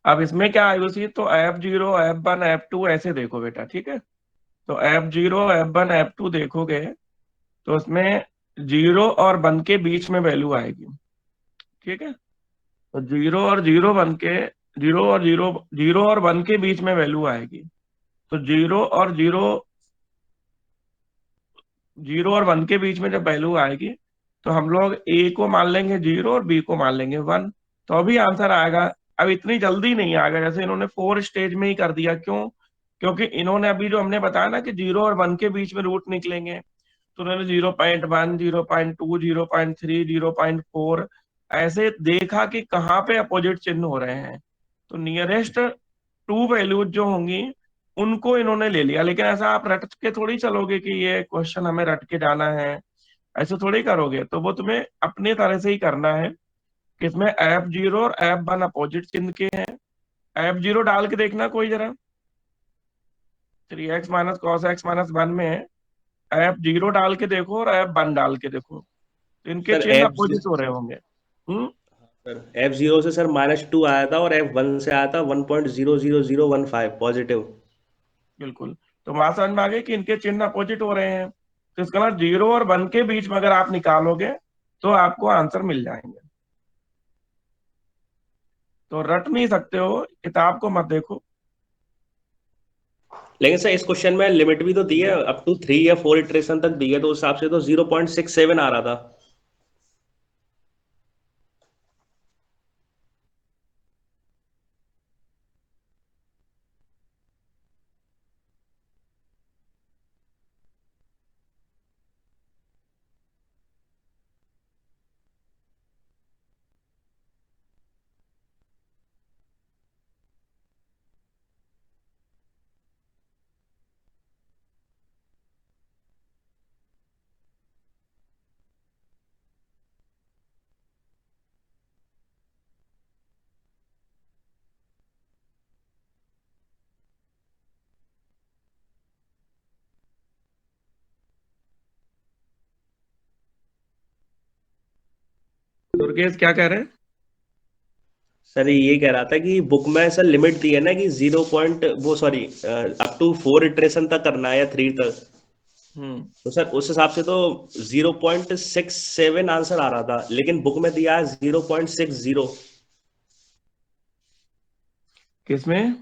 अब इसमें क्या आयुषी, तो F0 F1 F2 ऐसे देखो बेटा, ठीक है। तो F0 F1 F2 देखोगे तो उसमें 0 और 1 के बीच में वैल्यू आएगी, ठीक है। तो 0 और 1 के बीच में वैल्यू आएगी। तो 0 और 1 के बीच में जब वैल्यू आएगी तो हम लोग ए को मान लेंगे 0 और बी को मान लेंगे 1, तो अभी आंसर आएगा। अब इतनी जल्दी नहीं आएगा, जैसे इन्होंने 4 स्टेज में ही कर दिया, क्यों? क्योंकि इन्होंने अभी जो हमने बताया ना कि 0 और 1 के बीच में रूट निकलेंगे, तो उन्होंने 0.1 0.2 0.3 0.4 ऐसे देखा कि कहाँ पे अपोजिट चिन्ह हो रहे हैं, तो नियरेस्ट टू वैल्यूज जो होंगी उनको इन्होंने ले लिया। लेकिन ऐसा आप रट के थोड़ी चलोगे कि ये क्वेश्चन हमें रट के जाना है, ऐसे थोड़ी करोगे। तो वो तुम्हें अपने तरह से ही करना है कि इसमें F0 और F1 अपोजिट चिन्ह के हैं। F0 डाल के देखना कोई जरा, 3x minus cos x minus 1 में F0 डाल के देखो और F1 डाल के देखो, तो इनके सर चिन्ह एफ अपोजिट हो रहे होंगे। हम्म। सर F0 से सर -2 आया था और F1 से आया था 1.00015 पॉजिटिव। बिल्कुल। तो वहां समझ में आ गई कि इनके चिन्ह अपोजिट हो रहे हैं, तो इसका मतलब 0 और 1 के बीच में अगर आप निकालोगे तो आपको आंसर मिल जाएंगे। तो रट नहीं सकते हो, किताब को मत देखो। लेकिन सर इस क्वेश्चन में लिमिट भी तो दी है, अप टू 3 या 4 इटरेशन तक दी है, तो उस हिसाब से तो 0.67 आ रहा था। दुर्गेश क्या कह रहे हैं? सर ये कह रहा था कि बुक में सर लिमिट दी है ना कि 0 पॉइंट वो सॉरी अप टू 4 इटरेशन तक करना है या 3 तक। हम्म। तो सर उस हिसाब से तो 0.67 आंसर आ रहा था, लेकिन बुक में दिया है 0.60। किसमें?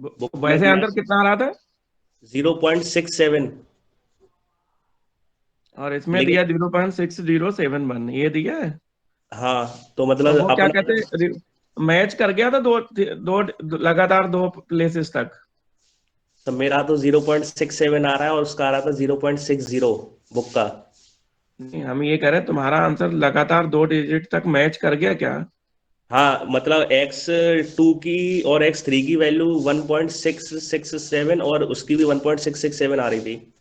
बुक में वैसे दिया आंसर है कितना आ रहा था? 0.67। और इसमें लेकिन दिया 0.6071, ये दिया है। हाँ, तो तो मतलब वो क्या अपना कहते हैं, मैच कर गया था दो दो लगातार दो प्लेसेस तक। तो मेरा तो 0.67 आ रहा है और उसका आ रहा था 0.60 बुक का। नहीं, हम ये कह रहे हैं तुम्हारा आंसर लगातार 2 डिजिट तक मैच कर गया क्या? हाँ मतलब X2 की और X3 की वैल्यू 1.667 और उसकी भी 1.667 आ रही थी।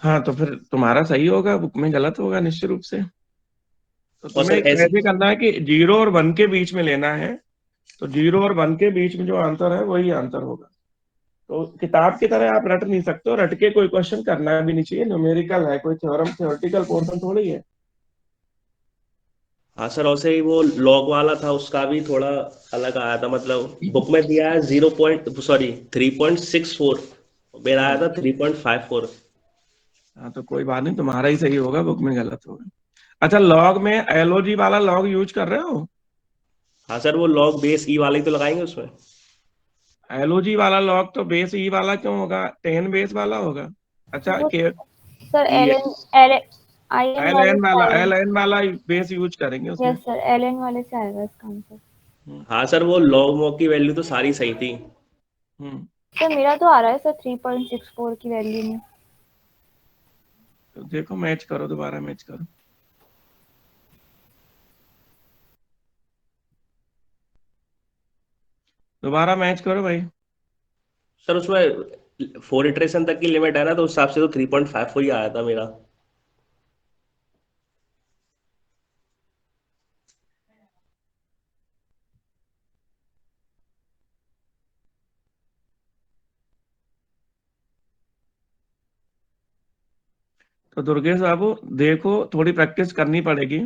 हाँ, तो फिर तुम्हारा सही होगा, बुक में गलत होगा निश्चित रूप से। तो और तुम्हें सर ऐसी ऐसे करना है कि 0 और 1 के बीच में लेना है, तो 0 और 1 के बीच में जो आंसर है वही आंसर होगा। तो किताब की तरह आप रट नहीं सकते, और रट के कोई क्वेश्चन करना भी नहीं चाहिए, न्यूमेरिकल है, कोई थ्योरम थ्योरेटिकल पोर्शन थोड़ी है। हाँ सर, और से ही वो लॉग वाला था उसका भी थोड़ा अलग आया था, मतलब बुक में दिया है 3.64, मेरा आया हम्म। था 3.54। हाँ, तो कोई बात नहीं, तुम्हारा ही सही होगा, बुक में गलत होगा। अच्छा, लॉग में एलओजी वाला लॉग यूज कर रहे हो? हाँ सर, वो लॉग बेस ई वाला ही तो लगाएंगे उसमें। एलओजी वाला लॉग तो बेस ई वाला क्यों होगा, 10 बेस वाला होगा। अच्छा वो के सर ये एल आई एन एल वाले एन से वाला आएगा। एल एन वाला बेस यूज करेंगे उसमें। यस सर, एल एन वाले से आएगा इसका आंसर। हम्म। हाँ सर, वो लॉग मॉग की वैल्यू तो सारी सही थी। हम्म। सर मेरा तो आ रहा है सर 3.64 की वैल्यू में। तो देखो, मैच करो, दोबारा मैच करो, दोबारा मैच करो भाई। सर उसमें 4 इटरेशन तक की लिमिट है ना, तो उस हिसाब से तो 3.54 ही आया था मेरा। तो दुर्गेश बाबू देखो, थोड़ी प्रैक्टिस करनी पड़ेगी।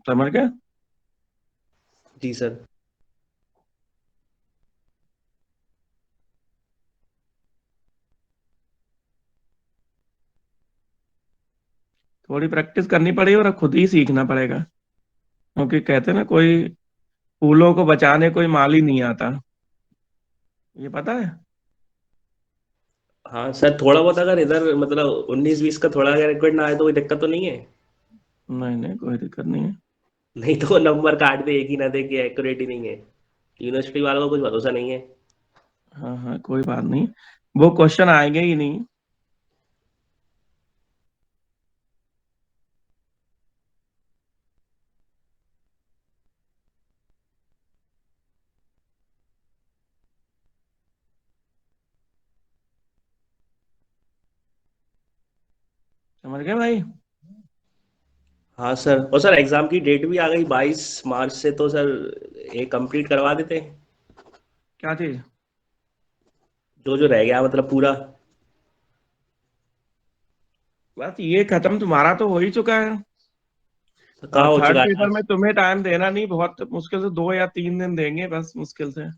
समझ गए? जी सर। थोड़ी प्रैक्टिस करनी पड़ेगी और खुद ही सीखना पड़ेगा, क्योंकि कहते हैं ना, कोई फूलों को बचाने कोई माली नहीं आता, ये पता है? हाँ सर, थोड़ा बहुत अगर इधर मतलब 19-20 का थोड़ा अगर रिकॉर्ड ना आए तो कोई दिक्कत तो नहीं है? नहीं नहीं, कोई दिक्कत नहीं है। नहीं तो नंबर काट दे, एक ही ना दे कि एक्यूरेट ही नहीं है। यूनिवर्सिटी वालों को कुछ भरोसा नहीं है। हाँ हाँ, कोई बात नहीं, वो क्वेश्चन आएंगे ही नहीं। समझ गए भाई? हाँ सर, और सर एग्जाम की डेट भी आ गई 22 मार्च से, तो सर ये कंप्लीट करवा देते हैं क्या चीज? जो जो रह गया मतलब पूरा। बस ये खत्म, तुम्हारा तो हो ही चुका है। तो कहाँ हो थर्ड चुका है? पेपर में तुम्हें टाइम देना नहीं, बहुत मुश्किल से 2 या 3 दिन देंगे बस, मुश्किल से।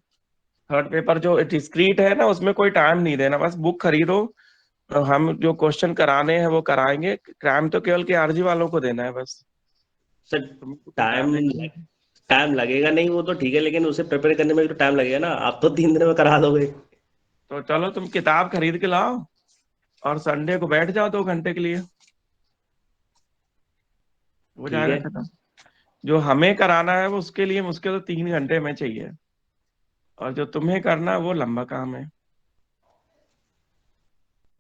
थर्ड पेपर जो डिस्क्रीट है ना, उसमें कोई टाइम नहीं देना, बस बुक खरीदो। हम जो क्वेश्चन कराने हैं वो कराएंगे, क्राइम तो केवल के आरजी वालों को देना है बस। सर तुम्हें तो कोई टाइम टाइम देना नहीं। टाइम लगेगा नहीं वो तो ठीक है, लेकिन उसे प्रिपेयर करने में भी तो टाइम लगेगा ना। आप तो 3 दिन में करा दोगे। तो चलो, तुम किताब खरीद के लाओ और संडे को बैठ जाओ 2 घंटे के लिए, हो ठीक जाएगा है। खत्म। जो हमें कराना है वो उसके लिए मुश्किल तो 3 घंटे में चाहिए, और जो तुम्हें करना है वो लंबा काम है।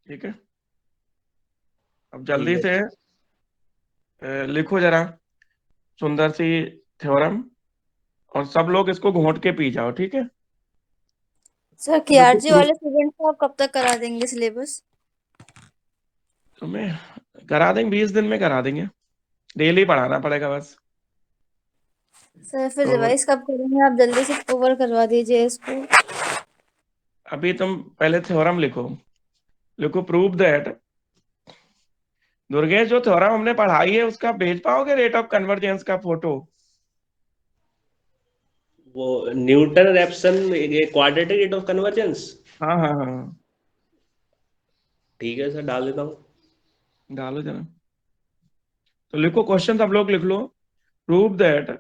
ठीक है, अब ठीक जल्दी है। से लिखो जरा सुंदर सी थ्योरम, और सब लोग इसको घोंट के पी जाओ, ठीक है? सर लिखो केआरजी प्रूफ। वाले स्टूडेंट को आप कब तक करा देंगे सिलेबस? तुम्हें करा देंगे, 20 दिन में करा देंगे, डेली पढ़ाना पड़ेगा बस। सर फिर तो रिवाइज कब करेंगे? आप जल्दी से कवर करवा दीजिए इसको। अभी तुम पहले थ्योरम लिखो। लिखो प्रूव दैट, दुर्गेश जो थ्योरम हमने पढ़ाई है उसका भेज पाओगे रेट ऑफ कन्वर्जेंस का फोटो? वो न्यूटन रैप्सन, ये क्वाड्रेटिक रेट ऑफ कन्वर्जेंस। हाँ हाँ हाँ, ठीक है सर, डाल देता हूँ। डालो जरा। तो लिखो क्वेश्चन, सब लोग लिख लो। Prove that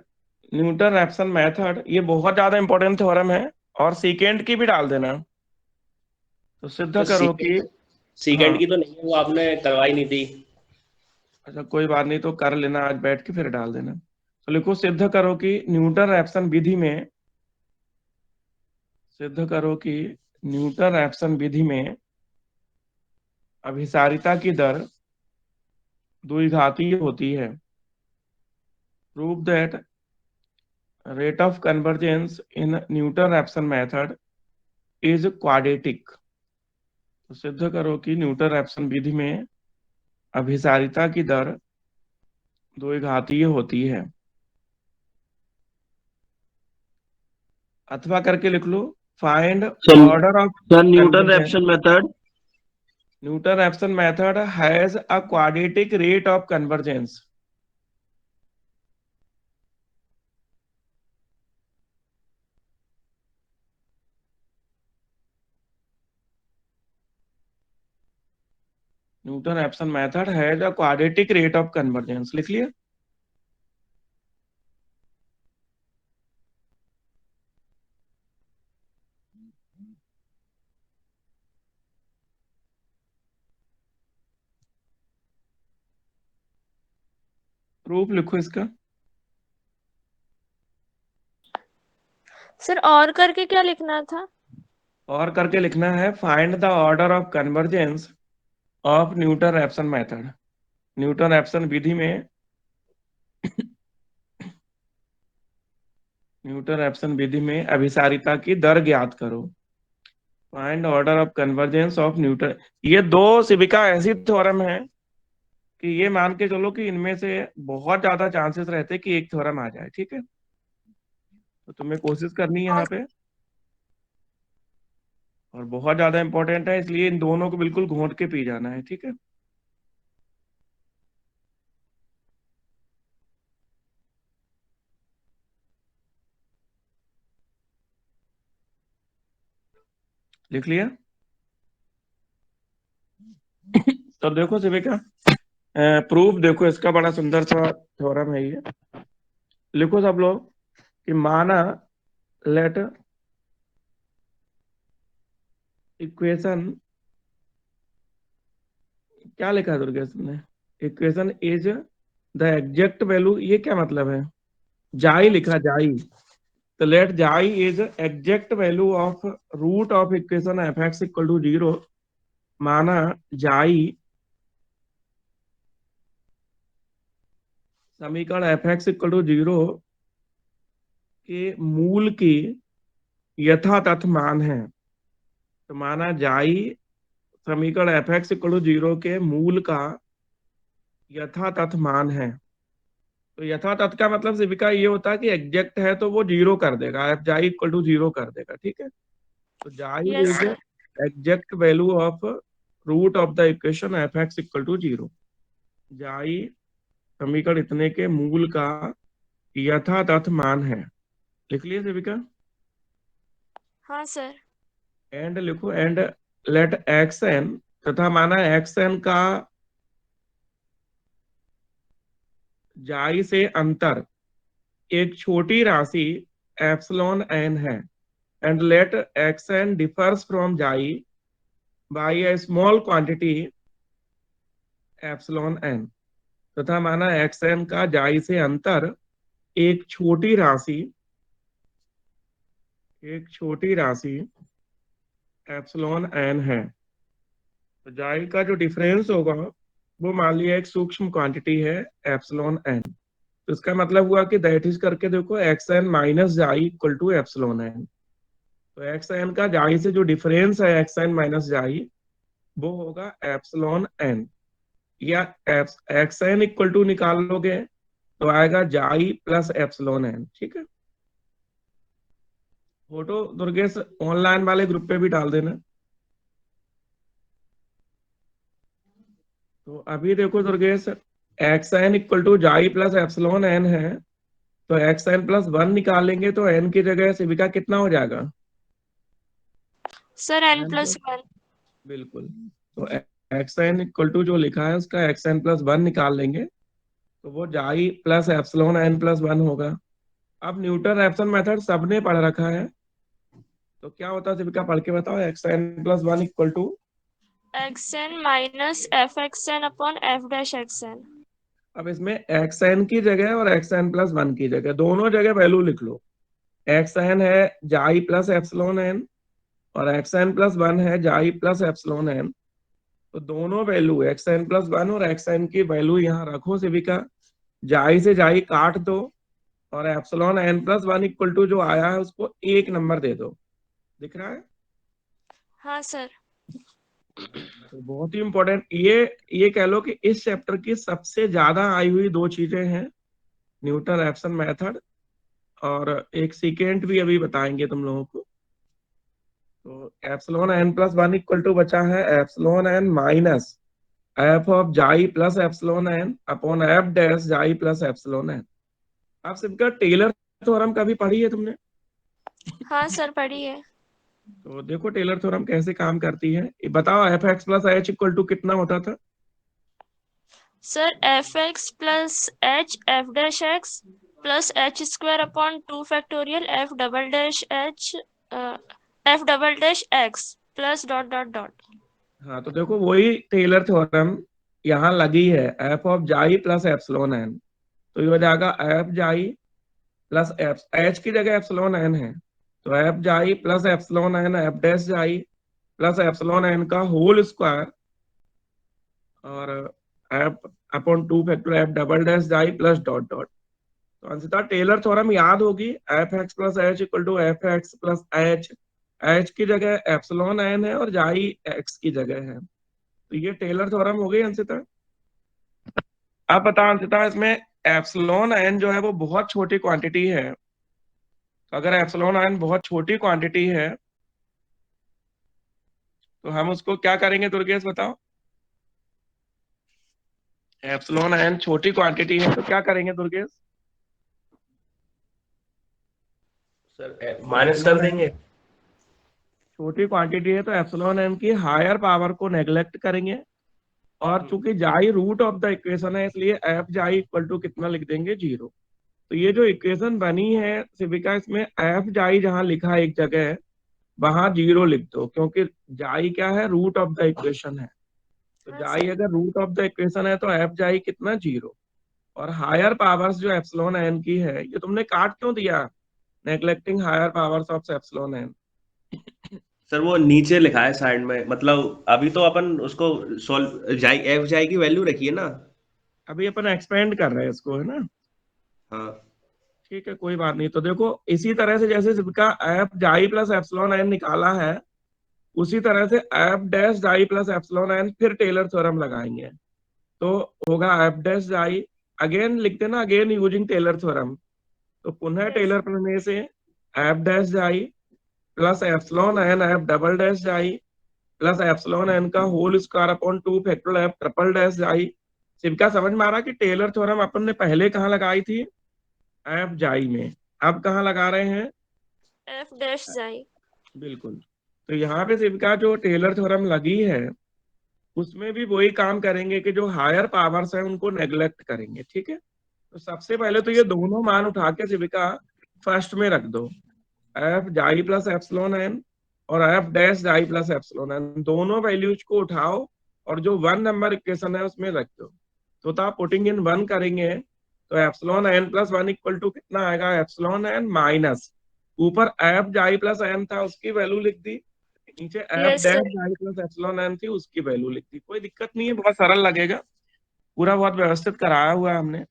Newton Raphson method, ये बहुत ज्यादा इंपॉर्टेंट थ्योरम है, और सीकेंड की भी डाल देना। तो सिद्ध तो करो कि, हाँ, सीकेंड की तो नहीं है, वो आपने करवाई नहीं थी। अच्छा कोई बात नहीं, तो कर लेना आज बैठ के, फिर डाल देना। तो लिखो सिद्ध करो कि न्यूटन रैप्सन विधि में, सिद्ध करो कि न्यूटन रैप्सन विधि में अभिसारिता की दर द्विघातीय होती है। Prove that rate of convergence in newton Raphson method is quadratic. तो सिद्ध करो कि न्यूटन रैप्सन विधि में अभिसारिता की दर द्विघातीय होती है। अथवा करके लिख लो, find sir order of sir Newton convergence. Raphson method. Newton Raphson method has a quadratic rate of convergence. Newton Raphson method has a quadratic rate of convergence, लिख लिया? प्रूफ लिखो इसका। सर और करके क्या लिखना था? और करके लिखना है, find the order of convergence of Newton Raphson method. Newton Raphson विधि में, न्यूटन रैप्सन विधि में अभिसारिता की दर ज्ञात करो। Find order of convergence of Newton. ये दो सिविका ऐसी थ्योरम है कि ये मान के चलो कि इनमें से बहुत ज्यादा चांसेस रहते हैं कि एक थ्योरम आ जाए, ठीक है? तो तुम्हें कोशिश करनी है यहाँ पे, और बहुत ज्यादा इंपॉर्टेंट है, इसलिए इन दोनों को बिल्कुल घोंट के पी जाना है, ठीक है? लिख लिया? तो देखो शिविका, प्रूफ देखो इसका, बड़ा सुंदर सा थ्योरम है ये। लिखो सब लोग कि माना लेट इक्वेशन, क्या लिखा है दुर्गेश ने? Equation is the exact value, ये क्या मतलब है? जाई लिखा, जाई। तो let xi is exact value of root of equation f x equal to 0। माना जाई समीकरण एफ एक्स इक्वल टू 0 के मूल की यथातथ मान है। तो माना जाई समीकरण एफ एक्स इक्वल टू 0 के मूल का यथातथ मान है। तो यथातथ का मतलब शिविका ये होता है कि एग्जैक्ट है तो वो 0 कर देगा, एफ जाई इक्वल टू 0 कर देगा, ठीक है। तो xi yes is sir. Exact value of root of the equation f x equal to 0। Xi समीकरण इतने के मूल का यथातथ मान है। लिख लिया शिविका? हाँ सर। एंड लिखो, एंड लेट एक्स एन, तथा माना एक्स एन का जाई से अंतर एक छोटी राशि एप्सिलॉन एन है। And let x n differs from xi by a small quantity epsilon n, तथा माना एक्स एन का जाई से अंतर एक छोटी राशि, एक छोटी राशि एप्सिलॉन एन है। तो जाई का जो डिफरेंस होगा वो मान लिया एक सूक्ष्म क्वांटिटी है एप्सिलॉन एन। तो इसका मतलब हुआ कि दैट इज करके देखो एक्स एन माइनस जाई इक्वल टू एप्सिलॉन एन। तो एक्स एन का जाई से जो डिफरेंस है एक्स एन माइनस जाई, वो होगा एप्सिलॉन एन। या एक्स एन इक्वल टू निकाल लोगे तो आएगा जाई प्लस एप्सिलॉन एन, ठीक है। फोटो दुर्गेश ऑनलाइन वाले ग्रुप पे भी डाल देना। तो अभी देखो Durgesh, x n equal to xi plus epsilon n है। तो एक्स एन प्लस 1 निकालेंगे तो एन की जगह शिविका कितना हो जाएगा? Sir n n+1। बिल्कुल। तो एक्स एन इक्वल टू जो लिखा है उसका एक्स एन प्लस 1 निकाल लेंगे तो वो जाई प्लस एप्सिलॉन एन प्लस 1 होगा। अब न्यूटन रैप्सन मेथड सबने पढ़ रखा है, तो क्या होता है शिविका, पढ़ के बताओ। X n plus 1 equal to, xn minus fxn upon f'(xn)। अब इसमें एक्स एन की जगह और एक्स एन प्लस 1 की जगह दोनों जगह वैल्यू लिख लो। एक्स एन है जाई प्लस एप्सिलॉन एन और एक्स एन प्लस 1 है जाई प्लस एप्सिलॉन एन। तो दोनों वैल्यू एक्स एन प्लस 1 और एक्स एन की वैल्यू यहाँ रखो शिविका, जाई से जाई काट दो और epsilon n plus 1 equal to जो आया है उसको एक नंबर दे दो। दिख रहा है? हाँ सर। तो बहुत ही इंपॉर्टेंट ये कह लो कि इस चैप्टर की सबसे ज्यादा आई हुई दो चीजें हैं, न्यूटन रैप्सन मेथड और एक सीकेंट भी अभी बताएंगे तुम लोगों को। तो epsilon n plus 1 equal to बचा है epsilon n minus f of xi plus epsilon n upon f dash xi plus epsilon n. आप सबका टेलर थ्योरम कभी पढ़ी है तुमने? हाँ सर पढ़िए। तो देखो टेलर थ्योरम कैसे काम करती है, ये बताओ। F x plus h equal to कितना होता था? Sir fx plus h f'(x) plus h² upon 2 factorial f'(x) plus dot dot dot. हाँ तो देखो वही टेलर थ्योरम यहाँ लगी है, f of xi plus epsilon n. तो ये हो जाएगा F xi plus F, H की जगह एप्सिलॉन एन है तो f xi plus epsilon n f dash xi plus epsilon n का होल स्क्वायर और f upon 2 factor f double dash xi plus dot dot. तो अंशतः टेलर थ्योरम याद होगी, f x plus h equal to f x plus h, h की जगह epsilon n है और जाई एक्स की जगह है। तो ये टेलर थ्योरम हो गई अंशिता। आप बताओ अंशिता, इसमें एप्सिलॉन एन जो है वो बहुत छोटी क्वांटिटी है। तो अगर एप्सिलॉन एन बहुत छोटी क्वांटिटी है तो हम उसको क्या करेंगे दुर्गेश बताओ? एप्सिलॉन एन छोटी क्वांटिटी है तो क्या करेंगे दुर्गेश? सर माइनस कर एप्सिलॉन एन, देंगे। छोटी क्वांटिटी है तो एप्सिलॉन एन की हायर पावर को नेग्लेक्ट करेंगे, और चूंकि जाई रूट ऑफ द इक्वेशन है इसलिए एफ जाई इक्वल टू कितना लिख देंगे, 0। तो ये जो इक्वेशन बनी है सिविका, इसमें एफ जाई जहां लिखा है एक जगह वहां 0 लिख दो, क्योंकि जाई क्या है, रूट ऑफ द इक्वेशन है। तो हाँ जाई सर। अगर रूट ऑफ द इक्वेशन है तो एफ जाई कितना, 0। और हायर पावर्स जो एप्सिलॉन एन की है, ये तुमने काट क्यों दिया, neglecting higher powers of epsilon n. Sir वो नीचे लिखा है साइड में, मतलब अभी तो अपन उसको सॉल्व जाई एफ जाई की वैल्यू रखी है ना। अभी अपन एक्सपेंड कर रहे हैं इसको, है ना। हाँ। ठीक है, कोई बात नहीं। तो देखो इसी तरह से जैसे इसका F xi plus epsilon N निकाला है, उसी तरह से f dash xi plus epsilon n फिर टेलर थ्योरम लगाएंगे। तो होगा एफ डैश जाई, अगेन लिखते ना, अगेन यूजिंग टेलर थ्योरम। तो पुनः यस टेलर प्रमेय से f dash xi plus epsilon n f double dash xi plus epsilon n का whole square upon 2 factorial f triple dash xi. Shivika समझ में आ रहा कि टेलर थ्योरम अपन ने पहले कहाँ लगाई थी, एफ जाई में, अब कहाँ लगा रहे हैं। एफ डैश जाई। बिल्कुल। तो यहाँ पे सिविका जो टेलर थ्योरम लगी है उसमें भी वही काम करेंगे कि जो हायर पावर्स है उनको नेग्लेक्ट करेंगे, ठीक है। तो सबसे पहले तो ये दोनों मान उठा के सिविका फर्स्ट में रख दो, f xi plus epsilon n और f dash xi plus epsilon n, दोनों वैल्यूज को उठाओ और जो 1 नंबर इक्वेशन है उसमें रख दो। तो आप पुटिंग इन 1 करेंगे तो epsilon n plus 1 equal to कितना आएगा, एप्सिलॉन एन माइनस ऊपर एफ जाई प्लस एन था उसकी वैल्यू लिख दी, नीचे f yes dash sir. Xi plus epsilon n थी उसकी वैल्यू लिख दी। कोई दिक्कत नहीं है, बहुत सरल लगेगा, पूरा बहुत व्यवस्थित कराया हुआ है हमने।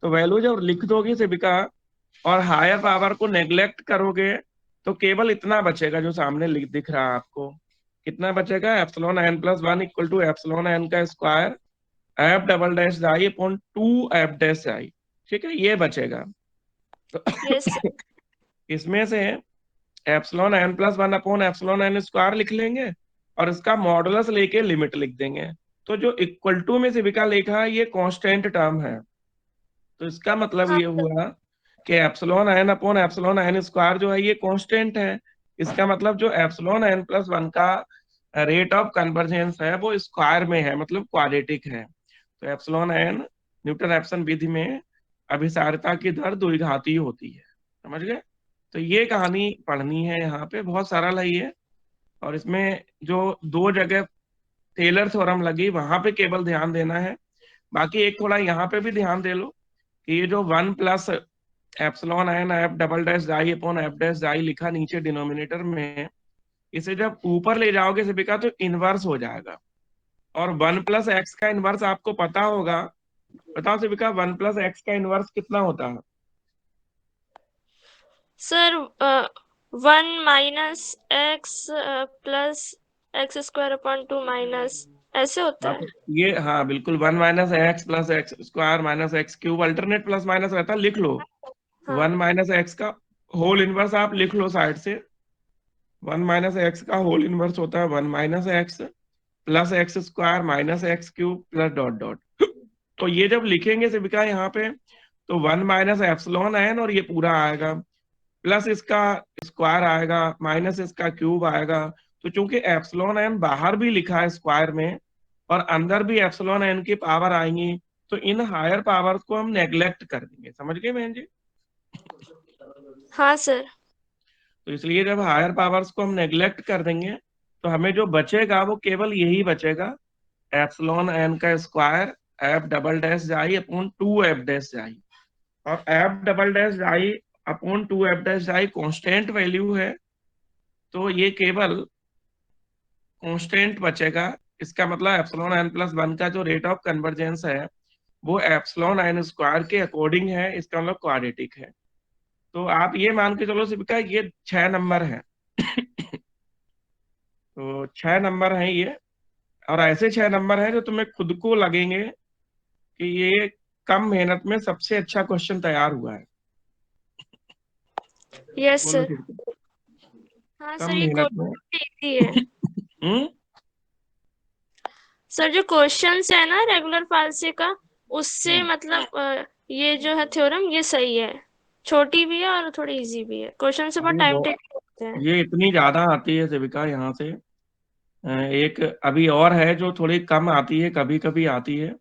तो वैल्यू जब लिख दोगे सिविका और हायर पावर को नेग्लेक्ट करोगे तो केवल इतना बचेगा जो सामने दिख रहा है आपको। कितना बचेगा, epsilon n plus 1 equal to epsilon n का square f double dash i upon 2 f dash i. ठीक है, ये बचेगा। तो यस सर। इसमें से epsilon n plus 1 upon epsilon n square लिख लेंगे और इसका मॉडुलस लेके लिमिट लिख देंगे। तो जो इक्वल टू में सिविका लिखा है ये कांस्टेंट टर्म है। तो इसका मतलब हाँ ये सर। हुआ कि epsilon n upon epsilon n square जो है ये कांस्टेंट है। इसका मतलब जो एप्सिलॉन एन प्लस 1 का रेट ऑफ कन्वर्जेंस है वो स्क्वायर में है, मतलब क्वाड्रेटिक है। तो एप्सिलॉन एन न्यूटन रेफसन विधि में अभिसारिता की दर द्विघाती होती है, समझ गए। तो ये कहानी पढ़नी है, यहाँ पे बहुत सरल है ये। और इसमें जो दो जगह टेलर थ्योरम लगी वहां पे केवल ध्यान देना है, बाकी एक थोड़ा यहाँ पे भी ध्यान दे लो कि ये जो 1 plus epsilon n f double dash xi upon f dash xi लिखा नीचे डिनोमिनेटर में, इसे जब ऊपर ले जाओगे सिविका तो इनवर्स हो जाएगा। और 1 प्लस एक्स का इनवर्स आपको पता होगा, बताओ सिविका 1 प्लस एक्स का इनवर्स कितना होता है। Sir 1 - x plus x square upon 2 minus ऐसे होता हाँ है। तो ये, हाँ बिल्कुल, 1 minus x plus x square minus x cube, alternate plus minus रहता है, लिख लो। हाँ। 1 माइनस एक्स का होल इनवर्स आप लिख लो साइड से। 1 माइनस एक्स का होल इनवर्स होता है 1 minus x plus x square minus x cube plus dot dot. तो ये जब लिखेंगे सिविका यहाँ पे तो 1 माइनस एप्सिलॉन एन और ये पूरा आएगा, प्लस इसका स्क्वायर आएगा माइनस इसका क्यूब आएगा। तो चूंकि एप्सिलॉन एन बाहर भी लिखा है स्क्वायर में और अंदर भी एप्सिलॉन एन की पावर आएंगी, तो इन हायर पावर्स को हम नेग्लेक्ट कर देंगे, समझ गए बहन जी। हाँ सर। तो इसलिए जब हायर पावर्स को हम नेग्लेक्ट कर देंगे तो हमें जो बचेगा वो केवल यही बचेगा, एप्सिलॉन एन का square f double dash xi upon 2 f dash जाई। और F double dash xi upon 2 f dash जाई कांस्टेंट वैल्यू है, तो ये केवल कांस्टेंट बचेगा। इसका मतलब एप्सिलॉन एन प्लस 1 का जो रेट ऑफ कन्वर्जेंस है वो एप्सिलॉन एन स्क्वायर के अकॉर्डिंग है, इसका मतलब क्वाड्रेटिक है। तो आप ये मान के चलो सिविका ये 6 नंबर है। तो 6 नंबर है ये, और ऐसे 6 नंबर हैं जो तुम्हें खुद को लगेंगे कि ये कम मेहनत में सबसे अच्छा क्वेश्चन तैयार हुआ है। यस बोलो सर। सिविका, हाँ कम सर, ये मेहनत में। क्वेश्चन इजी है। हम्म। सर जो क्वेश्चंस है ना रेगुलर फालसे का, उससे हम्म। मतलब ये जो है थ्योरम ये सही है, छोटी भी है और थोड़ी इजी भी है, क्वेश्चन से अब बहुत ये टाइम बहुत टेक। सकते हैं। ये इतनी ज्यादा आती है शिविका यहाँ से। एक अभी और है जो थोड़ी कम आती है, कभी कभी आती है,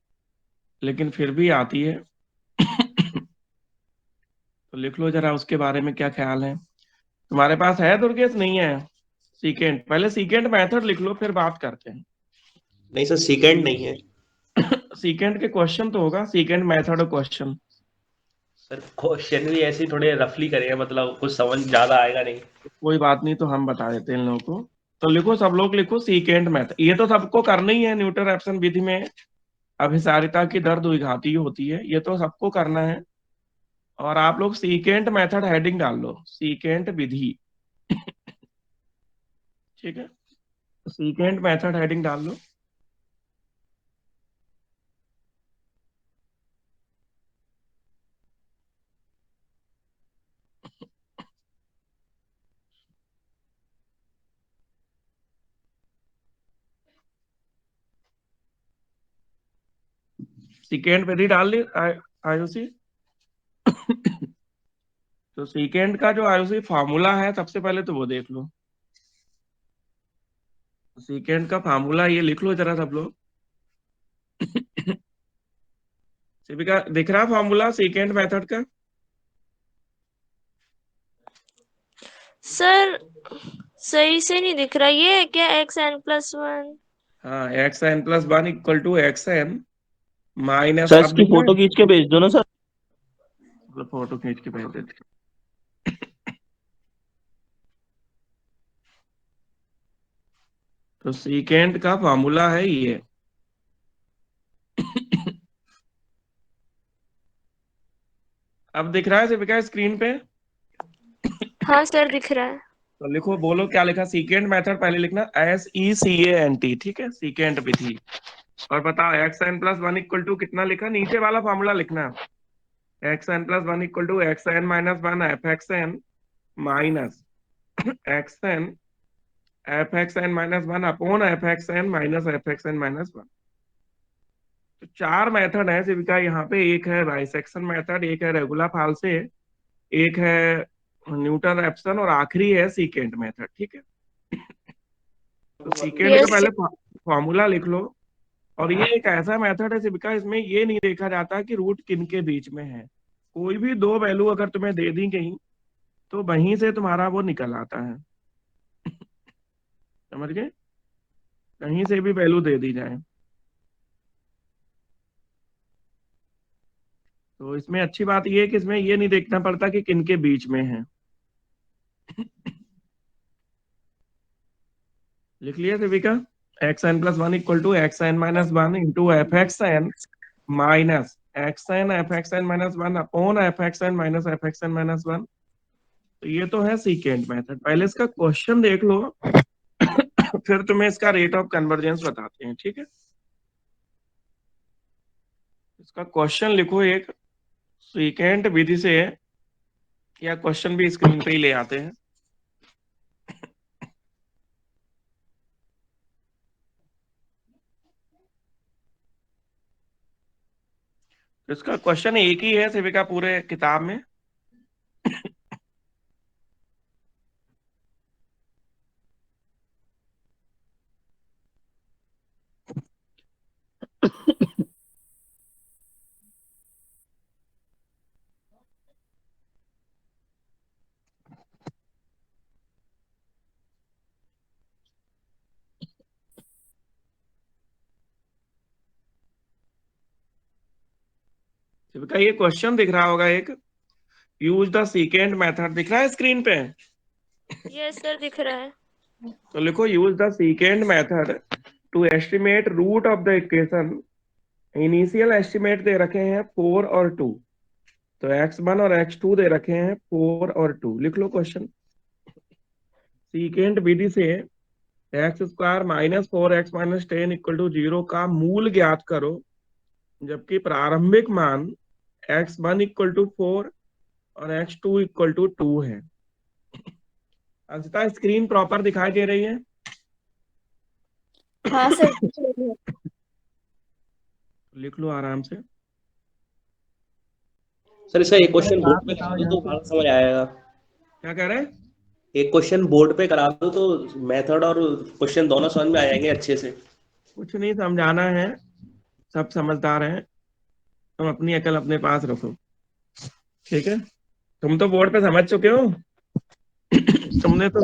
लेकिन फिर भी आती है। तो लिख लो जरा उसके बारे में क्या ख्याल है तुम्हारे पास, है दुर्गेश? नहीं है? सीकेंट, पहले सीकेंट मेथड लिख लो फिर बात करते हैं। नहीं सर, सीकेंड नहीं है। सीकेंट के क्वेश्चन तो होगा, सीकेंट मेथड और क्वेश्चन। सर क्वेश्चन भी ऐसे ही थोड़े रफली करेंगे, मतलब कुछ समझ ज्यादा आएगा नहीं। कोई बात नहीं, तो हम बता देते हैं इन लोगों को। तो लिखो, सब लोग लिखो सीकेंट मेथड। ये तो सबको करना ही है, न्यूटन रैप्सन विधि में अभिसारिता की दर द्विघातीय होती है, ये तो सबको करना है। और आप लोग सीकेंट मेथड हेडिंग डाल लो, सीकेंट विधि। ठीक है, सीकेंट मेथड हेडिंग डाल लो। सीकेंट विधि डाल ली आयुषी? तो सीकेंट का जो आयुषी फार्मूला है, सबसे पहले तो वो देख लो। सीकेंट का फार्मूला ये लिख लो जरा सब लोग। शिविका दिख रहा फार्मूला सीकेंट मेथड का? सर सही से नहीं दिख रहा, ये है क्या xn+1? हाँ, x n plus one equal to x n minus, sir अब इसकी दिख रहा फोटो है? खींच के भेज दो ना सर। मतलब फोटो खींच के भेज देते। तो सीकेंट का फार्मूला है ये। अब दिख रहा है शिविका स्क्रीन पे? हाँ सर दिख रहा है। तो लिखो, बोलो क्या लिखा। सीकेंट मेथड पहले लिखना SECANT, ठीक है, सीकेंट विधि। और बताओ x n plus one equal to कितना लिखा, नीचे वाला फॉर्मूला लिखना। X n plus one equal to x n minus one f x n minus x n f x n minus one upon f x n minus f x n minus one. तो चार method है शिविका यहाँ पे, एक है bisection method, एक है regular fall से, एक है न्यूटन रैप्सन, और आखिरी है सीकेंट मेथड। ठीक है, तो सीकेंट का यस पहले फॉर्मूला लिख लो। और ये एक ऐसा मेथड है शिविका, इसमें ये नहीं देखा जाता कि रूट किन के बीच में है। कोई भी दो वैल्यू अगर तुम्हें दे दी गई, तो वहीं से तुम्हारा वो निकल आता है। समझ गए? कहीं से भी वैल्यू दे दी जाए। तो इसमें अच्छी बात ये है कि इसमें ये नहीं देखना पड़ता कि किन के बीच में है। लिख लिया Shivika? X n plus one equal to x n minus one into f x n minus x n f x n minus one upon f x n minus f x n minus one. तो ये तो है secant method. पहले इसका question देख लो, फिर तुम्हें इसका रेट ऑफ कन्वर्जेंस बताते हैं। ठीक है, इसका क्वेश्चन लिखो एक, सीकेंट विधि से, या क्वेश्चन भी स्क्रीन पे ही ले आते हैं। इसका क्वेश्चन एक ही है शिविका पूरे किताब में। शिविका ये क्वेश्चन दिख रहा होगा एक, यूज द सीकेंट मेथड, दिख रहा है स्क्रीन पे? यस सर दिख रहा है। तो लिखो, use the secant method to estimate root of the equation. Initial estimate दे रखे हैं 4 और 2, तो x1 और x2 दे रखे हैं 4 और 2। लिख लो क्वेश्चन। सीकेंट विधि से x square minus 4x minus 10 equal to 0 का मूल ज्ञात करो, जबकि प्रारंभिक मान x1 इक्वल टू 4 और x2 इक्वल टू 2 है। अंशतः स्क्रीन प्रॉपर दिखाई दे रही है? हाँ सर। लिख लो आराम से। सर इसका एक एक बार क्वेश्चन बुक बात में कर बताओ दो यहाँ तो पे, ज्यादा समझ आएगा। क्या कह रहे हैं? एक क्वेश्चन बोर्ड पे करा दो तो मेथड और क्वेश्चन दोनों समझ में आ जाएंगे अच्छे से। कुछ नहीं समझाना है, सब समझदार हैं, तुम अपनी अकल अपने पास रखो, ठीक है। तुम तो बोर्ड पे समझ चुके हो। तुमने तो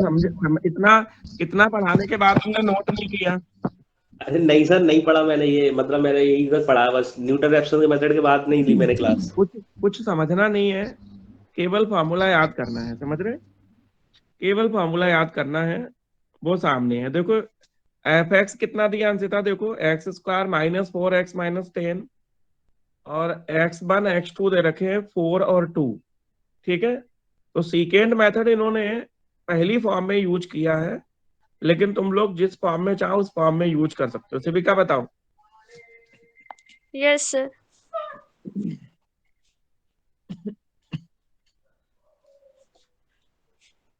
इतना इतना पढ़ाने के बाद तुमने नोट नहीं किया। अरे नहीं सर, नहीं पढ़ा मैंने ये, मतलब मैंने यही तक पढ़ा है बस, न्यूटन रेफसन के मेथड के बाद नहीं ली मैंने क्लास। कुछ कुछ समझना नहीं है, केवल फॉर्मूला याद करना है, समझ रहे। केवल फॉर्मूला याद करना है, वो सामने है देखो। एफ एक्स कितना दिया अंशिता, देखो x square minus 4x minus 10, और x1 x2 दे रखे हैं 4 और 2, ठीक है। तो सीकेंड मेथड इन्होंने पहली फॉर्म में यूज किया है, लेकिन तुम लोग जिस फॉर्म में चाहो उस फॉर्म में यूज कर सकते हो। सिविका बताओ। Yes sir.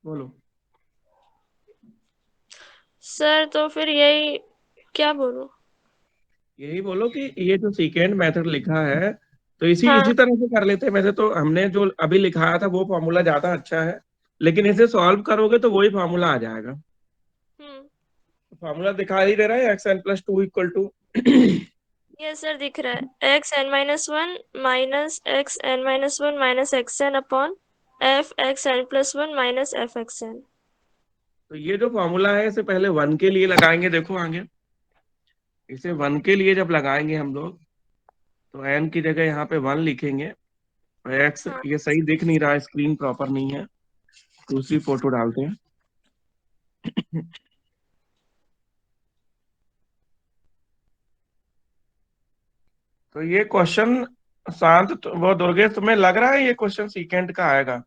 बोलो। सर तो फिर यही, क्या बोलूं? यही बोलो कि ये जो सीकेंड मेथड लिखा है, तो इसी हाँ। इसी तरह से कर लेते हैं। वैसे तो हमने जो अभी लिखाया था वो फॉर्मूला ज्यादा अच्छा है, लेकिन इसे सॉल्व करोगे तो वही फॉर्मूला आ जाएगा। हम्म। फॉर्मूला दिखाई दे रहा है, xn+2 equal to yes sir, दिख रहा है xn-1 minus xn-1 minus xn upon fxn+1 minus fxn। तो ये जो फॉर्मूला है इसे पहले 1 के लिए लगाएंगे, देखो आगे। इसे 1 के लिए जब लगाएंगे हम लोग, तो n की जगह यहाँ पे 1 लिखेंगे। एक्स हाँ ये सही दिख नहीं रहा है, स्क्रीन प्रॉपर नहीं है, दूसरी फोटो डालते हैं। तो ये क्वेश्चन शांत वो दुर्गेश, तुम्हें लग रहा है ये क्वेश्चन सीकेंड का आएगा?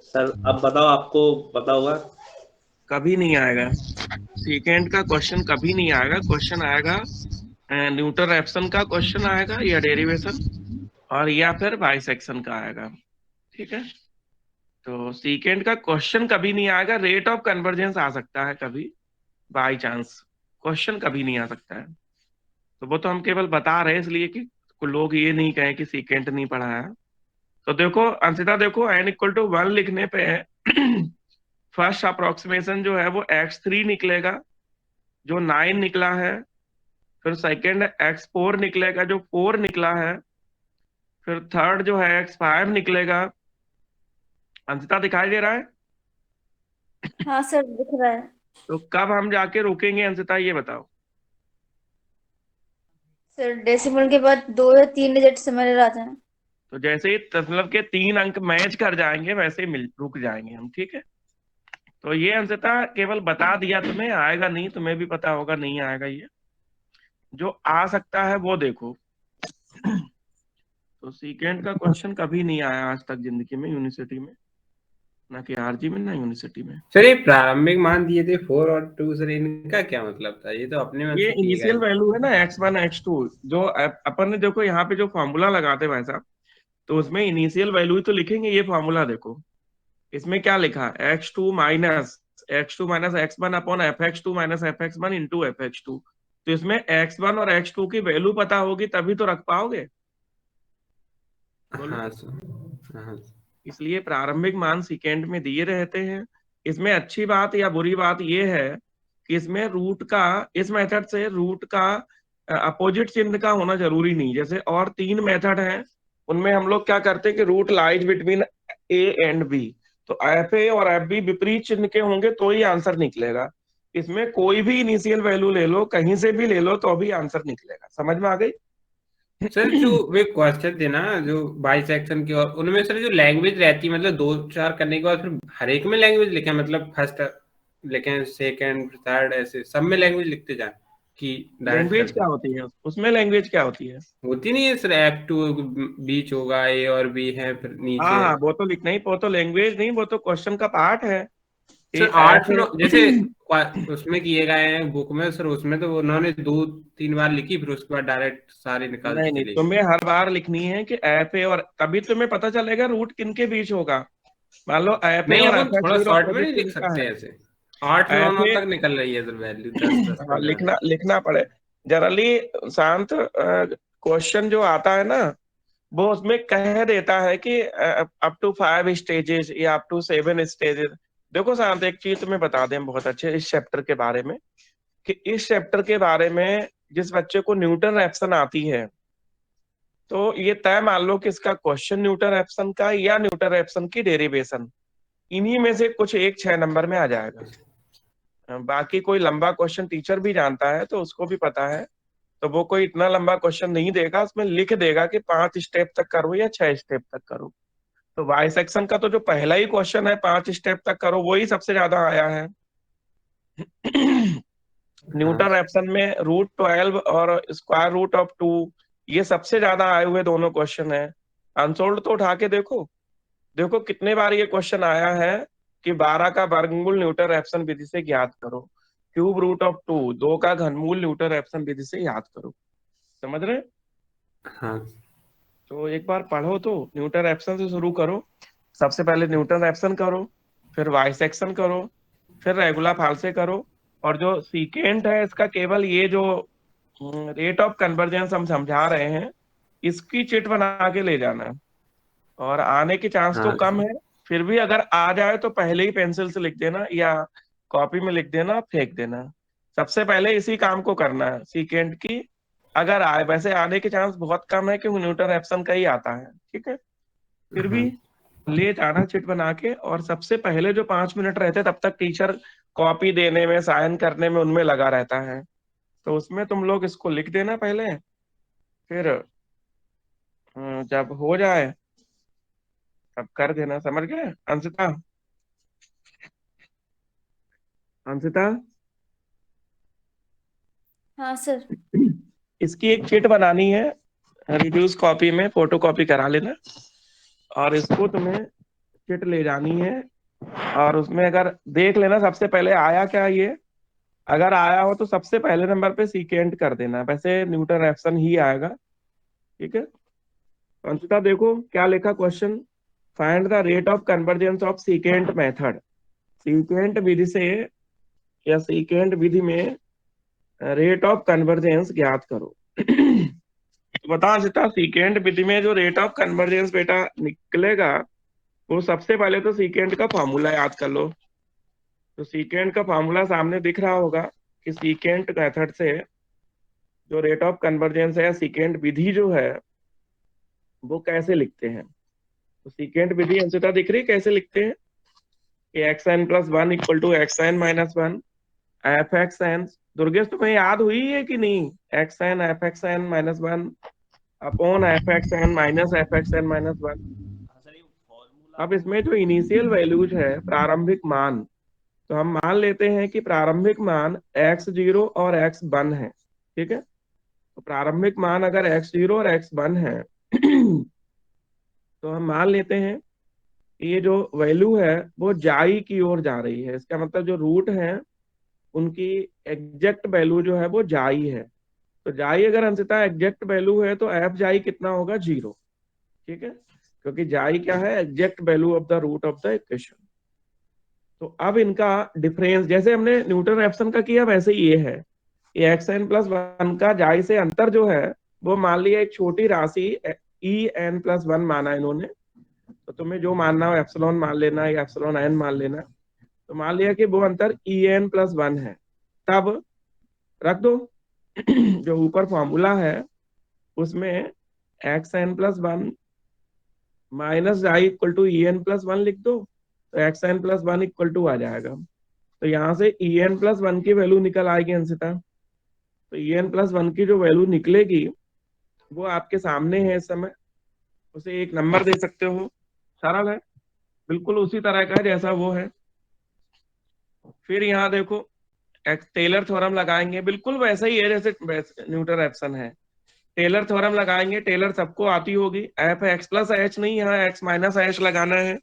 सर अब बताओ, आपको पता होगा। कभी नहीं आएगा, सीकेंड का क्वेश्चन कभी नहीं आएगा। क्वेश्चन आएगा न्यूटन रेफसन का क्वेश्चन आएगा, या डेरिवेशन, और या फिर बाइसेक्शन का आएगा, ठीक है। तो सीकेंड का क्वेश्चन कभी नहीं आएगा। रेट ऑफ कन्वर्जेंस आ सकता है कभी, बाई चांस, क्वेश्चन कभी नहीं आ सकता है। तो वो तो हम केवल बता रहे हैं इसलिए कि लोग ये नहीं कहें कि सीकेंट नहीं पढ़ा है। तो देखो अंशिता, देखो n=1 लिखने पे फर्स्ट अप्रोक्सीमेशन जो है वो x3 निकलेगा, जो 9 निकला है। फिर सेकंड x4 निकलेगा, जो 4 निकला है। फिर थर्ड जो है x5 निकलेगा। अंशिता दिखाई दे रहा है? हाँ सर, दिख रहा है। तो कब हम जाके रुकेंगे अंशिता, ये बताओ। सर डेसिमल के बाद 2 या 3 डिजिट सिमिलर आ जाए। तो जैसे ही दशमलव के 3 अंक मैच कर जाएंगे वैसे ही मिल रुक जाएंगे हम, ठीक है। तो ये अंशिता केवल बता दिया तुम्हें, आएगा नहीं, तुम्हें भी पता होगा नहीं आएगा ये। जो आ सकता है वो देखो। तो सीकेंड का क्वेश्चन कभी नहीं आया आज तक जिंदगी में यूनिवर्सिटी में, ना कि आरजी में ना यूनिवर्सिटी में। सर ये प्रारंभिक मान दिए थे 4 और 2, सर इनका क्या मतलब था? ये तो अपने मन ये से किए इनिशियल गए। वैल्यू है ना, x1 x2, जो अपन ने देखो यहाँ पे जो फॉर्मूला लगाते भाई साहब, तो उसमें इनिशियल वैल्यू ही तो लिखेंगे। ये फॉर्मूला देखो, इसमें क्या लिखा, x2 minus x1 upon fx2 minus fx1 into fx2। तो इसमें x1 और x2 की वैल्यू पता होगी तभी तो रख पाओगे, बोलो। हाँ सर, हाँ। इसलिए प्रारंभिक मान सेकेंड में दिए रहते हैं। इसमें अच्छी बात या बुरी बात यह है कि इसमें रूट का, इस मेथड से रूट का अपोजिट चिन्ह का होना जरूरी नहीं। जैसे और 3 मेथड हैं, उनमें हम लोग क्या करते हैं कि root lies between a and b. तो एफ ए और एफ बी विपरीत चिन्ह के होंगे तो ही आंसर निकलेगा। इसमें कोई भी इनिशियल वैल्यू ले लो, कहीं से भी ले लो, तो भी आंसर निकलेगा। समझ में आ गई? सर जो वे क्वेश्चन थे ना जो बाई सेक्शन की, और उनमें सर जो लैंग्वेज रहती है, मतलब 2-4 करने के बाद फिर हर एक में लैंग्वेज लिखे, मतलब फर्स्ट लिखे, सेकंड, थर्ड, ऐसे सब में लैंग्वेज लिखते जाए कि डायरेक्ट लैंग्वेज कर क्या होती है उसमें, लैंग्वेज क्या होती है? होती नहीं है सर? F2 बीच होगा, ए और बी है, फिर हाँ नीचे। हाँ, वो तो लिखना ही, वो तो लैंग्वेज नहीं, वो तो क्वेश्चन का पार्ट है। सर ये आठ ऐप है। नौ जैसे उसमें किए गए हैं बुक में सर, उसमें तो उन्होंने 2-3 बार लिखी, फिर उसके बाद डायरेक्ट सारे निकालते नहीं नहीं, चले गए। तुम्हें हर बार लिखनी है कि एफ ए, और तभी तुम्हें पता चलेगा रूट किन के बीच होगा। मान लो एफ ए नहीं, और अपन एफ एक्स थोड़ा जीरो शॉर्ट में अपोजिट नहीं लिख चिन्ह का सकते है। ऐसे? 8-9 एफ 9 ए, तक निकल रही है सर वैल्यू, 10-10 हाँ पड़ रहा है। लिखना लिखना पड़े। जनरली शांत, क्वेश्चन जो आता है ना, वो उसमें कह देता है कि अप टू 5 स्टेजेस या अप टू 7 स्टेजेस। देखो शांत, एक चीज तुम्हें बता दें बहुत अच्छे इस चैप्टर के बारे में, कि इस चैप्टर के बारे में जिस बच्चे को न्यूटन रैप्सन आती है, तो ये तय मान लो कि इसका क्वेश्चन न्यूटन रैप्सन का या न्यूटन रैप्सन की डेरिवेशन, इन्हीं में से कुछ एक 6 नंबर में आ जाएगा। बाकी कोई लंबा क्वेश्चन टीचर भी जानता है तो उसको भी पता है, तो वो कोई इतना लंबा क्वेश्चन नहीं देगा, उसमें लिख देगा कि 5 स्टेप तक करो या 6 स्टेप तक करो। तो वाई सेक्शन का तो जो पहला ही क्वेश्चन है 5 स्टेप तक करो, वही सबसे ज्यादा आया है। हाँ न्यूटन रैप्सन में √12 और √2, ये सबसे ज्यादा आए हुए दोनों क्वेश्चन है। अनसोल्ड तो उठा के देखो, देखो कितने बार ये क्वेश्चन आया है कि 12 का वर्गमूल न्यूटन रैप्सन विधि से ज्ञात करो, ³ 2 का घनमूल न्यूटन रैप्सन विधि से याद करो। समझ रहे? हाँ तो एक बार पढ़ो तो न्यूटन रैप्सन से शुरू करो। सबसे पहले न्यूटन रैप्सन करो, फिर वाई सेक्शन करो, फिर रेगुला फाल्से करो। और जो सीकेंट है इसका, केवल ये जो रेट ऑफ कन्वर्जेंस हम समझा रहे हैं, इसकी चिट बना के ले जाना है। और आने की चांस तो हाँ कम है, फिर भी अगर आ जाए तो पहले ही पेंसिल से लिख देना या कॉपी में लिख देना, फेंक देना। सबसे पहले इसी काम को करना है, सीकेंट की। अगर आए, वैसे आने की चांस बहुत कम है क्योंकि न्यूटन रैप्सन का ही आता है, ठीक है। फिर भी हाँ ले जाना चिट बना के, और सबसे पहले जो 5 मिनट रहते तब तक टीचर कॉपी देने में, साइन करने में, उनमें लगा रहता है। तो उसमें तुम लोग इसको लिख देना पहले, फिर जब हो जाए तब कर देना। समझ गए अंशिता? अंशिता, हाँ सर। इसकी एक चिट बनानी है, रिड्यूस कॉपी में फोटो कॉपी करा लेना, और इसको तुम्हें चिट ले जानी है। और उसमें अगर देख लेना सबसे पहले आया क्या ये, अगर आया हो तो सबसे पहले नंबर पे सीकेंट कर देना, वैसे न्यूटन रैप्सन ही आएगा, ठीक है। तो अंशिता देखो क्या लिखा question, find the rate of convergence of secant method. Secant विधि से या सीकेंट विधि में रेट ऑफ कन्वर्जेंस ज्ञात करो। तो बता अंशिता, सीकेंट विधि में जो रेट ऑफ कन्वर्जेंस बेटा निकलेगा, वो सबसे पहले तो सीकेंट का फॉर्मूला याद कर लो। तो सीकेंट का फॉर्मूला सामने दिख रहा होगा कि सीकेंट मेथड से जो रेट ऑफ कन्वर्जेंस है या सीकेंट विधि जो है, वो कैसे लिखते हैं। तो सीकेंट विधि अंशिता दिख रही है कैसे लिखते हैं, कि xn+1 = xn-1 f(x(n). दुर्गेश तुम्हें याद हुई है कि नहीं, xn f(x(n-1) upon f(x(n-1)। Sir ये फॉर्मूला अब तो इसमें जो इनिशियल वैल्यूज है, प्रारंभिक मान, तो हम मान लेते हैं कि प्रारंभिक मान x0 और x1 है, ठीक है। तो प्रारंभिक मान अगर x0 और x1 है तो हम मान लेते हैं कि ये जो वैल्यू है वो जाई की ओर जा रही है। इसका मतलब जो रूट है उनकी एग्जैक्ट वैल्यू जो है वो जाई है। तो जाई अगर अंशतः एग्जैक्ट वैल्यू है तो एफ जाई कितना होगा, 0, ठीक है। क्योंकि जाई क्या है, exact value of the root of the equation. तो अब इनका डिफरेंस जैसे हमने न्यूटन रैप्सन का किया, वैसे ही ये है। ये xn+1 का जाई से अंतर जो है, वो मान लिया एक छोटी राशि en+1 माना इन्होंने। तो तुम्हें जो मानना हो, एप्सिलॉन मान लेना या एप्सिलॉन n मान लेना। तो मान लिया कि वो अंतर en+1 है, तब रख दो जो ऊपर फॉर्मूला है उसमें xn+1 माइनस आई =en+1 लिख दो, तो xn+1 = आ जाएगा। तो यहाँ से en+1 की वैल्यू निकल आएगी अंशिता। तो en+1 की जो वैल्यू निकलेगी वो आपके सामने है इस समय, उसे एक नंबर दे सकते हो। सरल है, बिल्कुल उसी तरह का है जैसा वो है। फिर यहाँ देखो, टेलर थ्योरम लगाएंगे, बिल्कुल वैसा ही है जैसे न्यूटन रैप्सन है। टेलर थ्योरम लगाएंगे, टेलर सबको आती होगी। एफ x + h नहीं, यहाँ x - h लगाना है।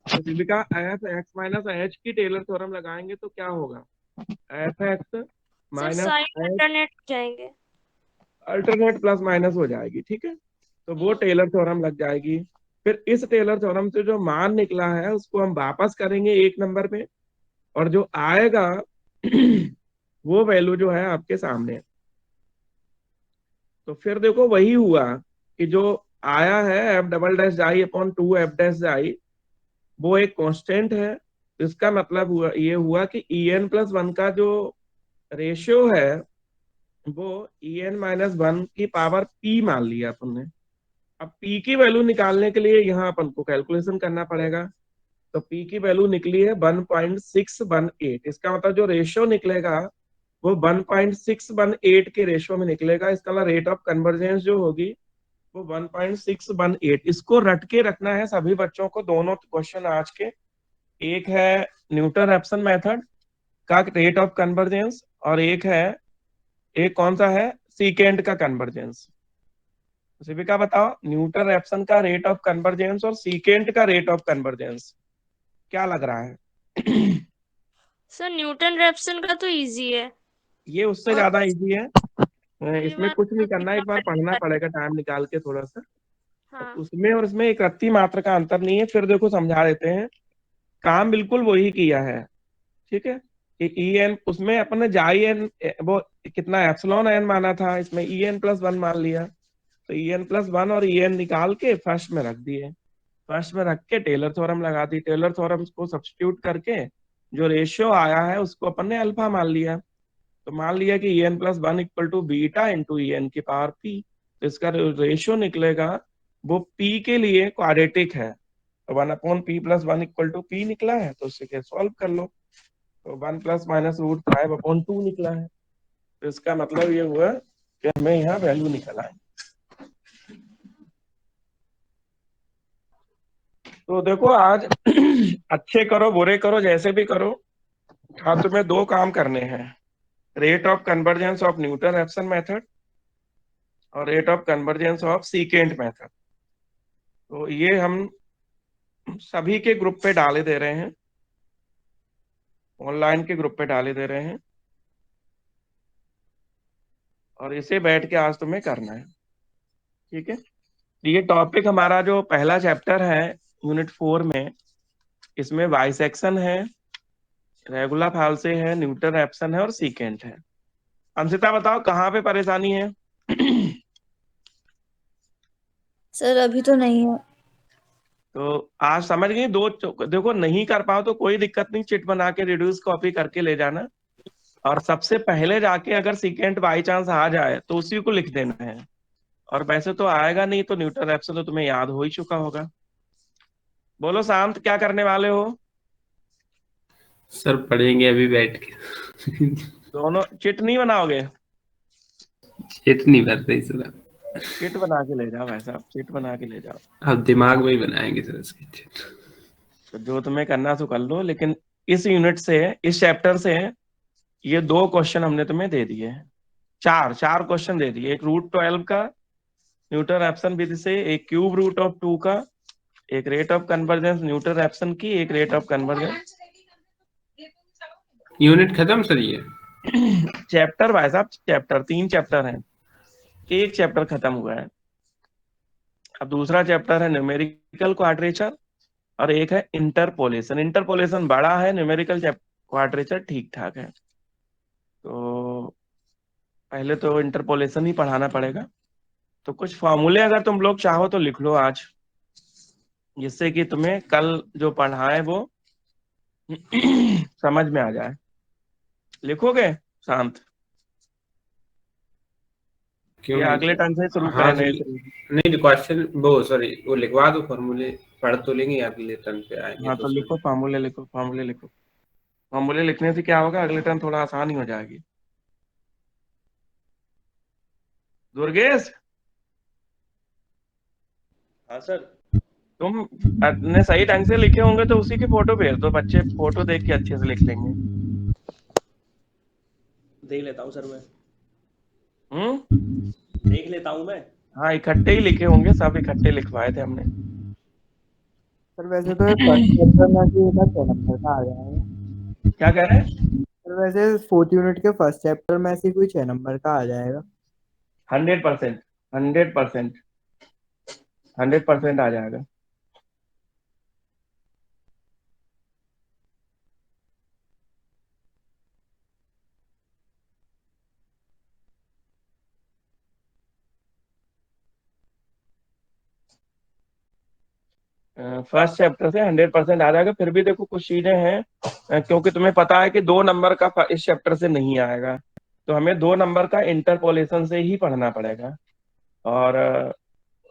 तो दीपिका, एफ x - h की टेलर थ्योरम लगाएंगे तो क्या होगा, f x sir minus sign h alternate हो जाएंगे। अल्टरनेट प्लस माइनस हो जाएगी, ठीक है। तो वो टेलर थ्योरम लग जाएगी। फिर इस टेलर थ्योरम से जो मान निकला है उसको हम वापस करेंगे एक नंबर पे, और जो आएगा वो वैल्यू जो है आपके सामने है। तो फिर देखो वही हुआ कि जो आया है F double dash i upon 2 f dash आई, वो एक कांस्टेंट है। इसका मतलब ये हुआ कि ई एन प्लस वन का जो रेशियो है वो ई एन माइनस वन की पावर पी मान लिया अपन ने। अब पी की वैल्यू निकालने के लिए यहाँ अपन को कैलकुलेशन करना पड़ेगा। तो पी की वैल्यू निकली है 1.618। इसका मतलब जो रेशियो निकलेगा वो 1.618 के रेशियो में निकलेगा। इसका मतलब रेट ऑफ कन्वर्जेंस जो होगी वो 1.618। इसको रट के रखना है सभी बच्चों को, दोनों क्वेश्चन आज के। एक है न्यूटन रैप्सन मेथड का रेट ऑफ कन्वर्जेंस और एक कौन सा है, सीकेंट का कन्वर्जेंस। शिविका बताओ, न्यूटन रैप्सन का रेट ऑफ कन्वर्जेंस और सीकेंट का रेट ऑफ कन्वर्जेंस क्या लग रहा है? सर न्यूटन रेप्सन का तो इजी है। ये उससे और ज्यादा इजी है। ये इसमें वाला कुछ नहीं तो करना, एक बार पढ़ना trigonometry पड़ेगा टाइम निकाल के थोड़ा सा। हाँ। उसमें और इसमें एक रत्ती मात्र का अंतर नहीं है, फिर देखो समझा देते हैं। काम बिल्कुल वही किया है, ठीक है। कि ई एन उसमें अपन ने जाई एन वो कितना एप्सिलॉन एन माना था, इसमें ई एन प्लस वन मान लिया। तो ई एन प्लस वन और ई एन निकाल के फर्स्ट में रख दिए। फर्स्ट में रख के टेलर थ्योरम लगा दी। टेलर थ्योरम को सब्स्टिट्यूट करके जो रेशियो आया है उसको अपन ने अल्फा मान लिया। तो मान लिया कि e n plus one equal to beta into e n की पावर पी। तो इसका रेशियो निकलेगा वो पी के लिए क्वाड्रेटिक है। तो 1/p+1 इक्वल टू पी निकला है, तो उसे सॉल्व कर लो। तो 1 प्लस माइनस रूट 5/2 निकला है। तो इसका मतलब ये हुआ कि हमें यहाँ वैल्यू निकल आए। तो देखो आज अच्छे करो बुरे करो जैसे भी करो, हाँ तुम्हें दो काम करने हैं, rate of convergence of Newton Raphson method और rate of convergence of secant method. तो ये हम सभी के ग्रुप पे डाले दे रहे हैं, ऑनलाइन के ग्रुप पे डाले दे रहे हैं, और इसे बैठ के आज तुम्हें करना है, ठीक है। ये टॉपिक हमारा जो पहला चैप्टर है यूनिट 4 में, इसमें बाइसेक्शन है, रेगुलर फाल्से है, न्यूटन रैप्सन है और सीकेंट है। अंशिता बताओ कहाँ पे परेशानी है? सर अभी तो नहीं है। तो आज समझ गई दो। देखो नहीं कर पाओ तो कोई दिक्कत नहीं, चिट बना के रिड्यूस कॉपी करके ले जाना। और सबसे पहले जाके अगर सीकेंट बाई चांस आ जाए तो उसी को लिख देना है। और वैसे तो आएगा नहीं तो न्यूटन रैप्सन तो तुम्हें याद हो ही चुका होगा। बोलो शांत, क्या करने वाले हो? सर पढ़ेंगे अभी बैठ के। दोनों चिट नहीं बनाओगे? चिट नहीं भर रही सर। चिट बना के ले जाओ भाई साहब, चिट बना के ले जाओ। अब दिमाग में ही बनाएंगे सर इसकी चिट। तो जो तुम्हें करना तो कर लो, लेकिन इस यूनिट से, इस चैप्टर से ये दो क्वेश्चन हमने तुम्हें दे दिए हैं। चार चार क्वेश्चन दे दिए। एक रूट 12 का न्यूटन रैप्सन विधि से, एक क्यूब रूट ऑफ 2 का, एक rate of convergence Newton Raphson की, एक रेट ऑफ कन्वर्जेंस। यूनिट खत्म सर ये? चैप्टर भाई साहब, चैप्टर 3 चैप्टर हैं, एक चैप्टर खत्म हुआ है। अब दूसरा चैप्टर है न्यूमेरिकल क्वाड्रेचर और एक है इंटरपोलेशन। इंटरपोलेशन बड़ा है, न्यूमेरिकल क्वाड्रेचर ठीक ठाक है। तो पहले तो इंटरपोलेशन ही पढ़ाना पड़ेगा। तो कुछ फॉर्मूले अगर तुम लोग चाहो तो लिख लो आज, जिससे कि तुम्हें कल जो पढ़ाए वो समझ में आ जाए। लिखोगे शांत, क्यों या नहीं अगले टर्म से शुरू सर? हाँ करें नए सर। से? नहीं क्वेश्चन वो सॉरी वो लिखवा दो फॉर्मूले, पढ़ तो लेंगे अगले टर्न पे आएंगे हाँ तो तो उसमें। लिखो फॉर्मूले, लिखो फॉर्मूले लिखो। फॉर्मूले लिखने से क्या होगा, अगले टर्म थोड़ा आसान ही हो जाएगी। दुर्गेश, हाँ सर। तुम ने सही ढंग से लिखे होंगे तो उसी की फोटो भेज दो, बच्चे फोटो देख के अच्छे से लिख लेंगे। देख लेता हूँ सर मैं। हम्म। देख लेता हूँ मैं। हाँ इकट्ठे ही लिखे होंगे, सब इकट्ठे लिखवाए थे हमने। सर वैसे तो ये फर्स्ट चैप्टर में भी ना 6 नंबर का आ जाएगा। क्या कह रहे हैं? सर वैसे फोर्थ यूनिट के फर्स्ट चैप्टर में से कोई 6 नंबर का आ जाएगा। 100%, 100%, 100% आ जाएगा। फर्स्ट चैप्टर से 100% आ जाएगा। फिर भी देखो कुछ चीजें हैं, क्योंकि तुम्हें पता है कि 2 नंबर का इस चैप्टर से नहीं आएगा, तो हमें 2 नंबर का इंटरपोलेशन से ही पढ़ना पड़ेगा। और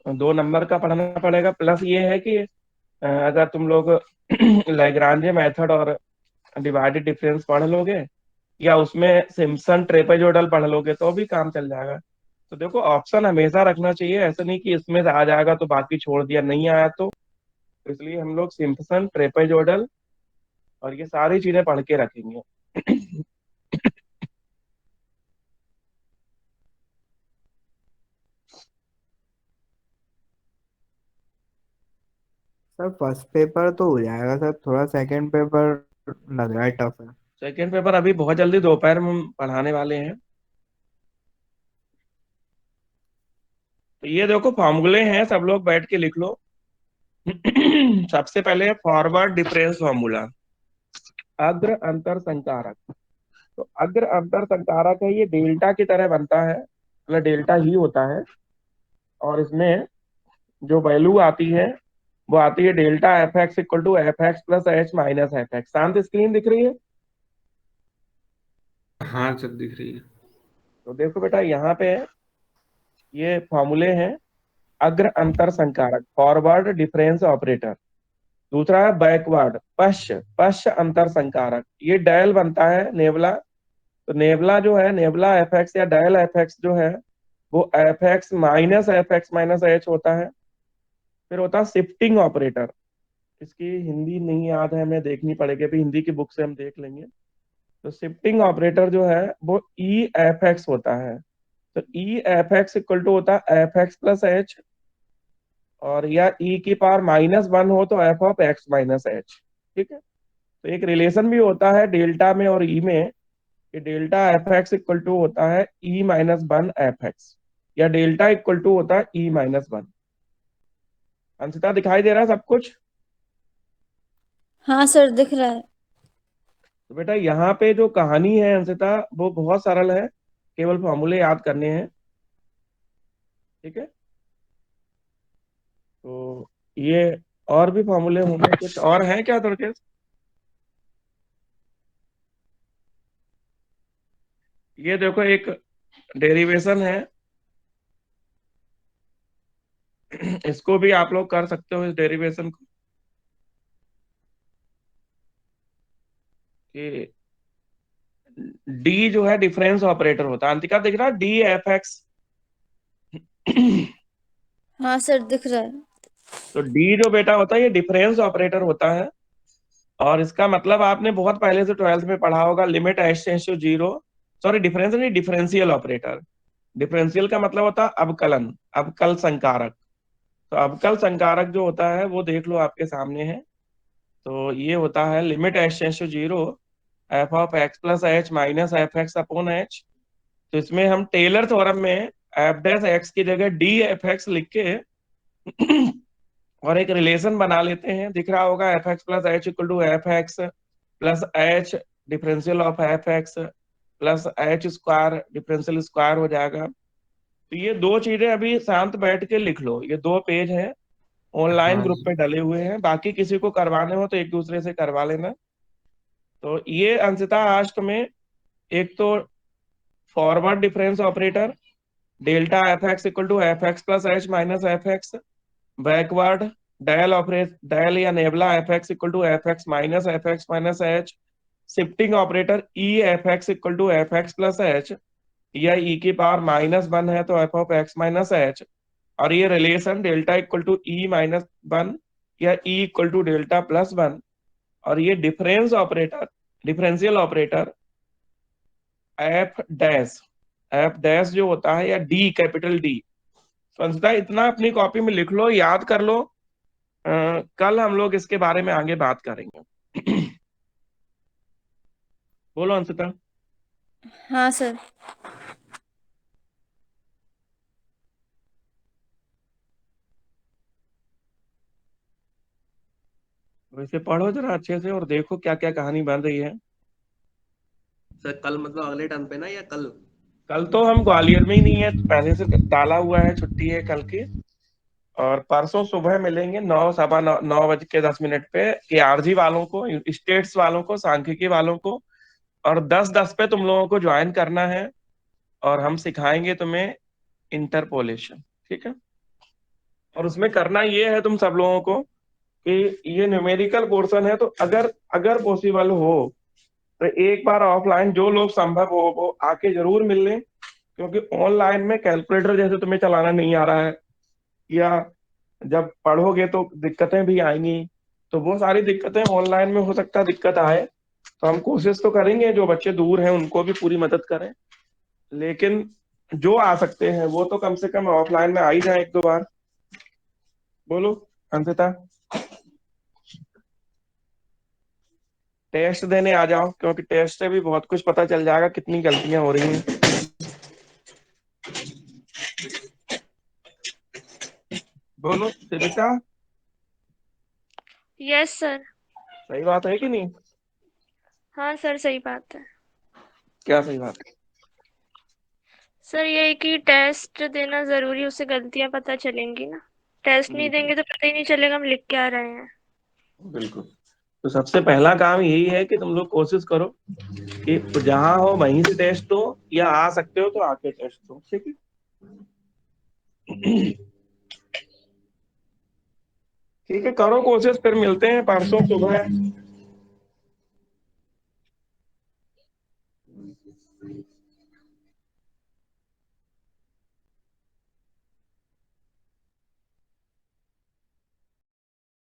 2 नंबर का पढ़ना पड़ेगा। प्लस ये है कि अगर तुम लोग लैग्रांजे मेथड और डिवाइडेड डिफरेंस पढ़ लोगे, या उसमें सिम्पसन ट्रेपेजोइडल पढ़ लोगे, तो भी काम चल जाएगा। तो देखो ऑप्शन हमेशा रखना चाहिए, ऐसा नहीं कि इसमें से आ जाएगा तो बाकी छोड़ दिया, नहीं आया तो। इसलिए हम लोग सिम्पसन ट्रेपेजोइडल और ये सारी चीजें पढ़ के रखेंगे। सर फर्स्ट पेपर तो हो जाएगा सर, थोड़ा सेकंड पेपर लग रहा है टफ है। सेकेंड पेपर अभी बहुत जल्दी दोपहर में हम पढ़ाने वाले हैं। तो ये देखो फॉर्मूले हैं, सब लोग बैठ के लिख लो। सबसे पहले फॉरवर्ड डिफरेंस फॉर्मूला, अग्र अंतर संकारक। तो अग्र अंतर संकारक है, ये डेल्टा की तरह बनता है, मतलब डेल्टा ही होता है। और इसमें जो वैल्यू आती है वो आती है delta f x equal to f x plus h minus f x. शांत स्क्रीन दिख रही है? हाँ सर दिख रही है। तो देखो बेटा यहाँ पे ये फॉर्मूले हैं। अग्र अंतर संकारक फॉरवर्ड डिफरेंस ऑपरेटर। दूसरा है बैकवर्ड पश्च पश्च अंतर संकारक, ये डायल बनता है नेबला। तो नेबला जो है, नेबला एफ एक्स या डायल एफ एक्स जो है, वो एफ एक्स माइनस एच होता है। फिर होता है शिफ्टिंग ऑपरेटर। इसकी हिंदी नहीं याद है, हमें देखनी पड़ेगी, अभी हिंदी की बुक से हम देख लेंगे। तो शिफ्टिंग ऑपरेटर जो है वो ई एफ एक्स होता है। तो E f x equal to होता है एफ एक्स प्लस एच, और या ई की पावर -1 हो तो f of x minus H. ठीक है। तो एक रिलेशन भी होता है डेल्टा में और ई में, कि delta f x equal to होता है E-1 एफ एक्स, या डेल्टा इक्वल टू होता है E-1। अंशिता दिखाई दे रहा है सब कुछ? हाँ सर दिख रहा है। तो बेटा यहाँ पे जो कहानी है अंशिता, वो बहुत सरल है, केवल फॉर्मूले याद करने हैं। ठीक है। तो ये और भी फॉर्मूले होंगे, कुछ और हैं क्या तुर्केश? ये देखो एक डेरिवेशन है, इसको भी आप लोग कर सकते हो, इस डेरिवेशन को, कि डी जो है डिफरेंस ऑपरेटर होता है। अंतिका दिख रहा है डी एफ एक्स? हाँ सर दिख रहा है। तो डी जो बेटा होता है ये डिफरेंस ऑपरेटर होता है। और इसका मतलब आपने बहुत पहले से 12th में पढ़ा होगा, limit h tends to zero. Sorry difference नहीं, डिफरेंशियल ऑपरेटर। डिफरेंशियल का मतलब होता है अवकलन, अवकल संकारक। तो अवकल संकारक जो होता है वो देख लो आपके सामने है। तो ये होता है limit h tends to zero f of x plus h minus f x upon h. तो इसमें हम टेलर थ्योरम में एफ डैश एक्स की जगह डी एफ एक्स लिख के और एक रिलेशन बना लेते हैं, दिख रहा होगा f x plus h equal to f x plus h differential of f x plus h square differential square हो जाएगा। तो ये दो चीजें अभी शांत बैठ के लिख लो, ये 2 पेज हैं, ऑनलाइन हाँ ग्रुप पे डले हुए हैं, बाकी किसी को करवाने हो तो एक दूसरे से करवा लेना। तो ये अंशतः आज तुम्हें एक तो forward difference operator delta f x equal to f x plus h minus f x, backward del operate del या nabla f x equal to f x minus h, shifting operator e f x equal to f x plus h, या e की power -1 है तो f of x minus h, और ये relation delta equal to E-1 या e equal to delta plus 1। और ये difference operator, differential operator F dash जो होता है, या डी कैपिटल डी। तो अंशतः इतना अपनी कॉपी में लिख लो, याद कर लो। कल हम लोग इसके बारे में आगे बात करेंगे। बोलो अंशिता। हाँ सर। वैसे पढ़ो जरा अच्छे से और देखो क्या क्या कहानी बन रही है। सर कल मतलब अगले टर्म पे ना, या कल? कल तो हम ग्वालियर में ही नहीं है, पहले से डाला हुआ है, छुट्टी है कल की। और परसों सुबह मिलेंगे 9:15 पे ARG वालों को, स्टेट्स वालों को, सांख्यिकी वालों को, और 10:10 पे तुम लोगों को ज्वाइन करना है और हम सिखाएंगे तुम्हें इंटरपोलेशन, ठीक है। और उसमें करना ये है तुम सब लोगों को कि ये न्यूमेरिकल पोर्शन है, तो अगर अगर पॉसिबल हो तो एक बार ऑफलाइन जो लोग संभव हो वो आके जरूर मिल लें, क्योंकि ऑनलाइन में कैलकुलेटर जैसे तुम्हें चलाना नहीं आ रहा है, या जब पढ़ोगे तो दिक्कतें भी आएंगी, तो वो सारी दिक्कतें ऑनलाइन में हो सकता है दिक्कत आए। तो हम कोशिश तो करेंगे जो बच्चे दूर हैं उनको भी पूरी मदद करें, लेकिन जो आ सकते हैं वो तो कम से कम ऑफलाइन में आ ही जाए 1-2 बार। बोलो अंकिता, टेस्ट देने आ जाओ, क्योंकि टेस्ट से भी बहुत कुछ पता चल जाएगा कितनी गलतियां हो रही हैं। बोलो शिविका, यस सर। सही बात है कि नहीं? हाँ सर, सही बात है। क्या सही बात है? सर ये कि टेस्ट देना जरूरी, उससे गलतियां पता चलेंगी ना। टेस्ट नहीं देंगे तो पता ही नहीं चलेगा हम लिख क्या रहे हैं। बिल्कुल। तो सबसे पहला काम यही है कि तुम लोग कोशिश करो कि जहां हो वहीं से टेस्ट दो, या आ सकते हो तो आके टेस्ट दो, ठीक है। ठीक है, करो कोशिश, फिर मिलते हैं परसों सुबह